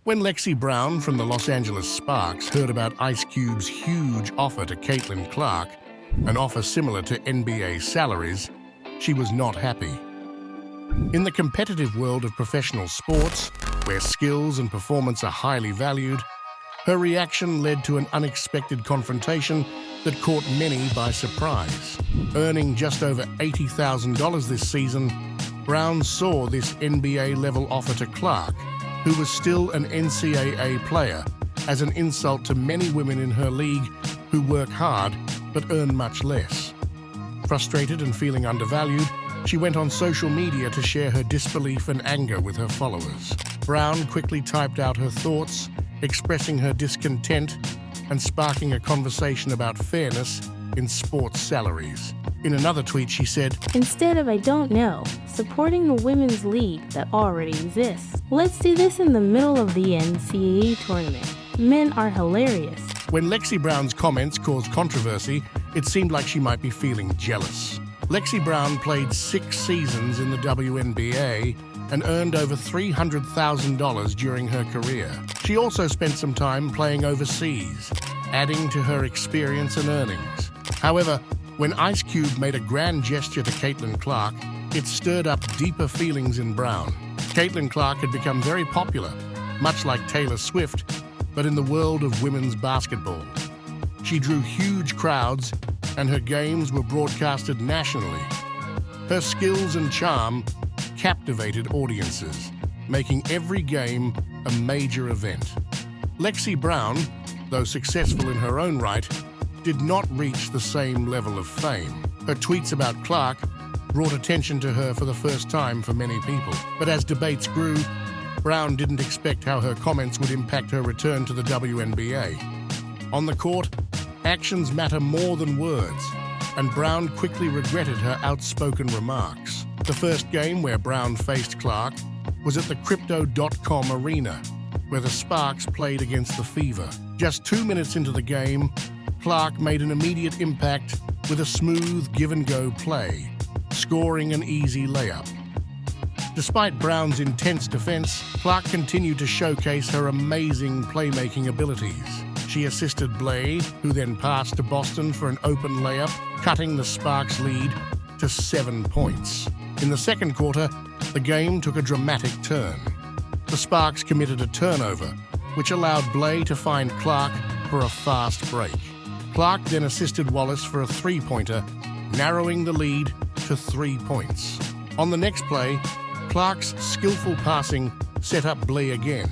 When Lexi Brown from the Los Angeles Sparks heard about Ice Cube's huge offer to Caitlin Clark, an offer similar to NBA salaries, she was not happy. In the competitive world of professional sports, where skills and performance are highly valued, her reaction led to an unexpected confrontation that caught many by surprise. Earning just over $80,000 this season, Brown saw this NBA-level offer to Clark, who was still an NCAA player, as an insult to many women in her league who work hard but earn much less. Frustrated and feeling undervalued, she went on social media to share her disbelief and anger with her followers. Brown quickly typed out her thoughts, expressing her discontent and sparking a conversation about fairness in sports salaries. In another tweet, she said, "Instead of I don't know, supporting the women's league that already exists. Let's do this in the middle of the NCAA tournament. Men are hilarious." When Lexi Brown's comments caused controversy, it seemed like she might be feeling jealous. Lexi Brown played 6 seasons in the WNBA and earned over $300,000 during her career. She also spent some time playing overseas, adding to her experience and earnings. However, when Ice Cube made a grand gesture to Caitlin Clark, it stirred up deeper feelings in Brown. Caitlin Clark had become very popular, much like Taylor Swift, but in the world of women's basketball. She drew huge crowds, and her games were broadcasted nationally. Her skills and charm captivated audiences, making every game a major event. Lexi Brown, though successful in her own right, did not reach the same level of fame. Her tweets about Clark brought attention to her for the first time for many people. But as debates grew, Brown didn't expect how her comments would impact her return to the WNBA. On the court, actions matter more than words, and Brown quickly regretted her outspoken remarks. The first game where Brown faced Clark was at the Crypto.com arena, where the Sparks played against the Fever. Just 2 minutes into the game, Clark made an immediate impact with a smooth give-and-go play, scoring an easy layup. Despite Brown's intense defense, Clark continued to showcase her amazing playmaking abilities. She assisted Blay, who then passed to Boston for an open layup, cutting the Sparks' lead to 7 points. In the second quarter, the game took a dramatic turn. The Sparks committed a turnover, which allowed Blay to find Clark for a fast break. Clark then assisted Wallace for a three-pointer, narrowing the lead to 3 points. On the next play, Clark's skillful passing set up Blay again,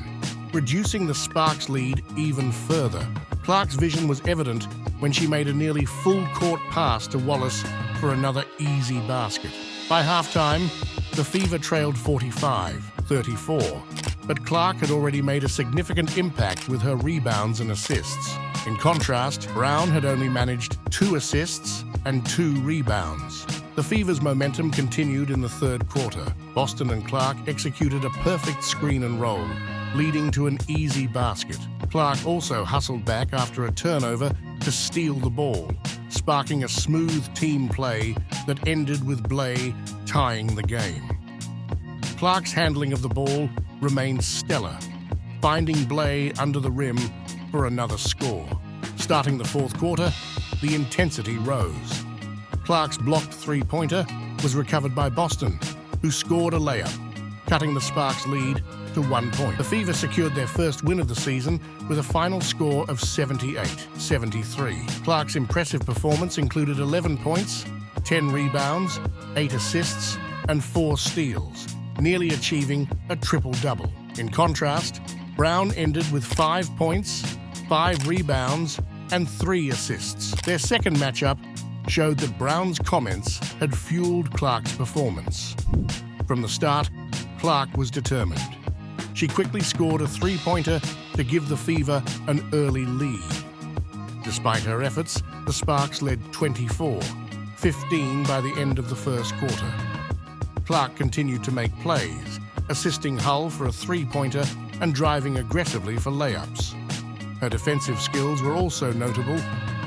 reducing the Sparks' lead even further. Clark's vision was evident when she made a nearly full-court pass to Wallace for another easy basket. By halftime, the Fever trailed 45-34, but Clark had already made a significant impact with her rebounds and assists. In contrast, Brown had only managed 2 assists and 2 rebounds. The Fever's momentum continued in the third quarter. Boston and Clark executed a perfect screen and roll, leading to an easy basket. Clark also hustled back after a turnover to steal the ball, sparking a smooth team play that ended with Blay tying the game. Clark's handling of the ball remained stellar, finding Blay under the rim for another score. Starting the fourth quarter, the intensity rose. Clark's blocked three-pointer was recovered by Boston, who scored a layup, cutting the Sparks' lead to 1 point. The Fever secured their first win of the season with a final score of 78-73. Clark's impressive performance included 11 points, 10 rebounds, 8 assists, and 4 steals, nearly achieving a triple-double. In contrast, Brown ended with 5 points, 5 rebounds, and 3 assists. Their second matchup showed that Brown's comments had fueled Clark's performance. From the start, Clark was determined. She quickly scored a three-pointer to give the Fever an early lead. Despite her efforts, the Sparks led 24-15 by the end of the first quarter. Clark continued to make plays, assisting Hull for a three-pointer and driving aggressively for layups. Her defensive skills were also notable,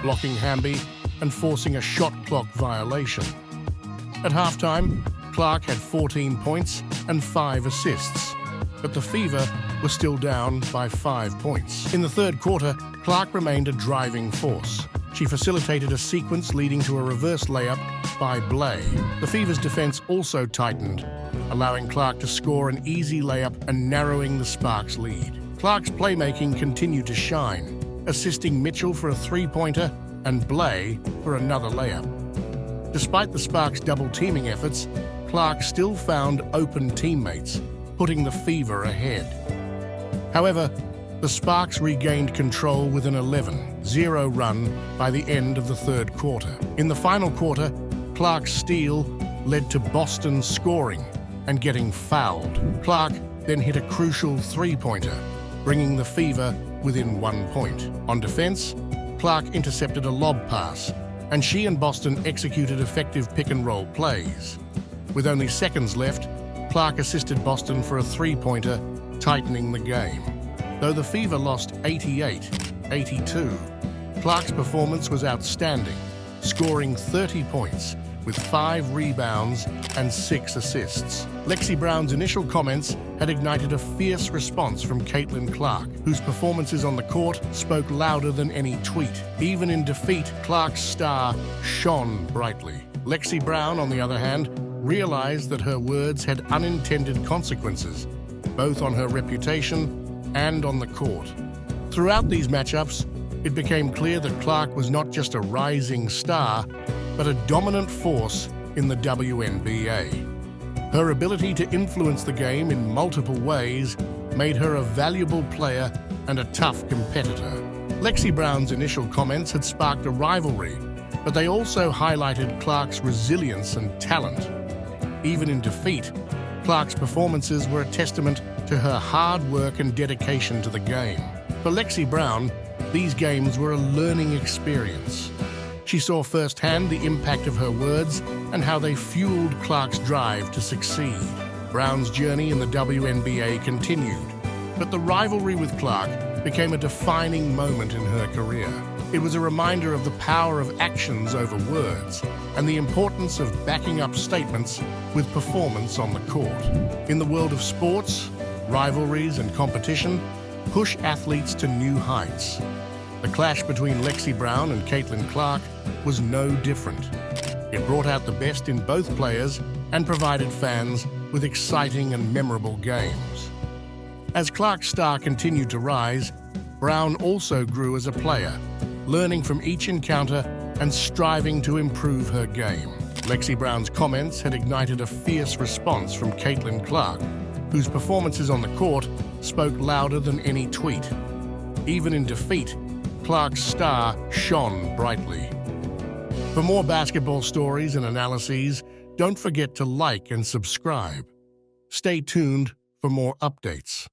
blocking Hamby and forcing a shot clock violation. At halftime, Clark had 14 points and 5 assists, but the Fever were still down by 5 points. In the third quarter, Clark remained a driving force. She facilitated a sequence leading to a reverse layup by Blay. The Fever's defense also tightened, allowing Clark to score an easy layup and narrowing the Sparks' lead. Clark's playmaking continued to shine, assisting Mitchell for a three-pointer and Blay for another layup. Despite the Sparks' double-teaming efforts, Clark still found open teammates, putting the Fever ahead. However, the Sparks regained control with an 11-0 run by the end of the third quarter. In the final quarter, Clark's steal led to Boston scoring and getting fouled. Clark then hit a crucial three-pointer, bringing the Fever within 1 point. On defense, Clark intercepted a lob pass, and she and Boston executed effective pick-and-roll plays. With only seconds left, Clark assisted Boston for a three-pointer, tightening the game. Though the Fever lost 88-82, Clark's performance was outstanding, scoring 30 points with 5 rebounds and 6 assists. Lexi Brown's initial comments had ignited a fierce response from Caitlin Clark, whose performances on the court spoke louder than any tweet. Even in defeat, Clark's star shone brightly. Lexi Brown, on the other hand, realized that her words had unintended consequences, both on her reputation and on the court. Throughout these matchups, it became clear that Clark was not just a rising star, but a dominant force in the WNBA. Her ability to influence the game in multiple ways made her a valuable player and a tough competitor. Lexi Brown's initial comments had sparked a rivalry, but they also highlighted Clark's resilience and talent. Even in defeat, Clark's performances were a testament to her hard work and dedication to the game. For Lexi Brown, these games were a learning experience. She saw firsthand the impact of her words and how they fueled Clark's drive to succeed. Brown's journey in the WNBA continued, but the rivalry with Clark became a defining moment in her career. It was a reminder of the power of actions over words and the importance of backing up statements with performance on the court. In the world of sports, rivalries and competition push athletes to new heights. The clash between Lexi Brown and Caitlin Clark was no different. It brought out the best in both players and provided fans with exciting and memorable games. As Clark's star continued to rise, Brown also grew as a player, learning from each encounter and striving to improve her game. Lexi Brown's comments had ignited a fierce response from Caitlin Clark, whose performances on the court spoke louder than any tweet. Even in defeat, Clark's star shone brightly. For more basketball stories and analyses, don't forget to like and subscribe. Stay tuned for more updates.